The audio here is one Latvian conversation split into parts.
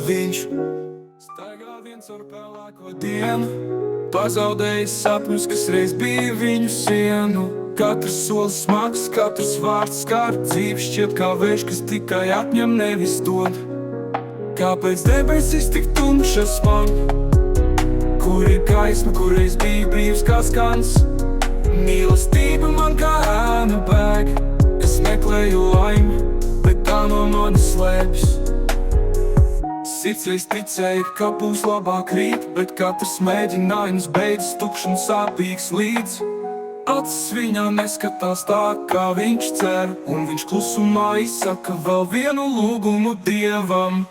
viņš staigā viens ar pelēko dienu, pazaudējis sapņus, kas reiz bija viņu sienu. Katrs solis smags, katrs vārds skār, dzīve šķiet kā vējš, kas tikai atņem, nevis dod. Kāpēc debesis tik tumšas man? Kur ir gaisma, kur reiz bija brīvs kā skans? Mīlestība man kā ēna bēg, es meklēju laimi, bet tā no manis slēpjas. Sirds reiz ticēja, ka būs labāk rīt, bet katrs mēģinājums beidzas tukšs un sāpīgs līdz. Acis viņā neskatās tā, kā viņš cer, un viņš klusumā izsaka vēl vienu lūgumu Dievam.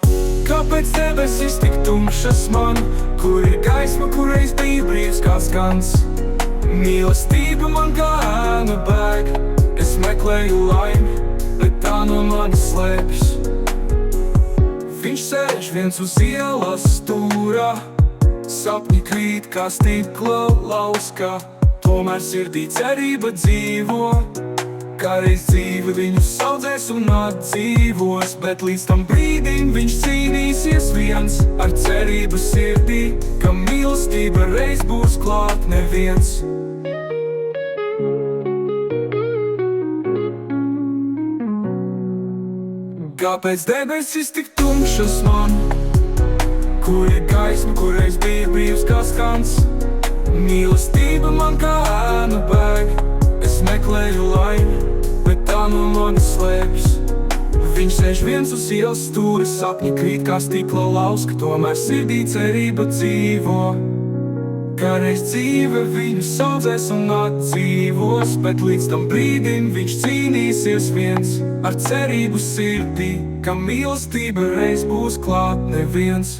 Kāpēc debesis tik tumšas man? Kur ir gaisma, kur reiz bija brīvs kā skans? Mīlestība man kā ēna bēg, es meklēju laimi, bet tā no manis slēpjas. Viņš sēž viens uz ielas stūrā, sapņi krīt kā stikla lauskā, tomēr sirdī cerība dzīvo. Kā reiz dzīve viņu saudzēs un atdzīvos, bet līdz tam brīdim viņš cīnīsies viens ar cerību sirdī, ka mīlestība reiz būs klāt neviens. Kāpēc debesis tik tumšas man? Kur ir gaisma, kur reiz bija brīvs kā skans? Mīlestība man kā ēna bēg, es meklēju laimi, bet tā no manis slēpjas. Viņš sēž viens uz ielas stūra, sapņi krīt kā stikla lauska, tomēr sirdī cerība dzīvo. Kā reiz dzīve viņu saudzēs un atdzīvos, bet līdz tam brīdim viņš cīnīsies viens ar cerību sirdī, ka mīlestība reiz būs klāt neviens.